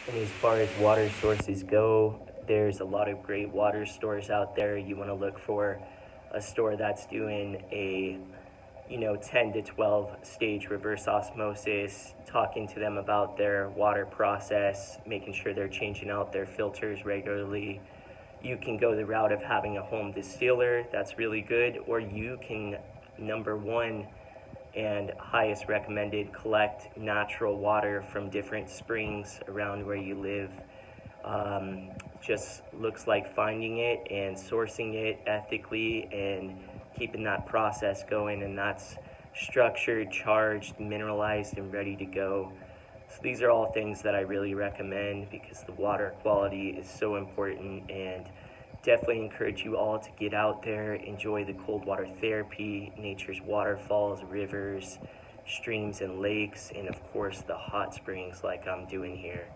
And as far as water sources go, there's a lot of great water stores out there. You want to look for a store that's doing a 10 to 12 stage reverse osmosis, talking to them about their water process, making sure they're changing out their filters regularly. You can go the route of having a home distiller, that's really good, or you can, number one, and highest recommended, collect natural water from different springs around where you live. Just looks like finding it and sourcing it ethically and keeping that process going, and that's structured, charged, mineralized, and ready to go. So these are all things that I really recommend because the water quality is so important, and definitely encourage you all to get out there, enjoy the cold water therapy, nature's waterfalls, rivers, streams, and lakes, and of course the hot springs like I'm doing here.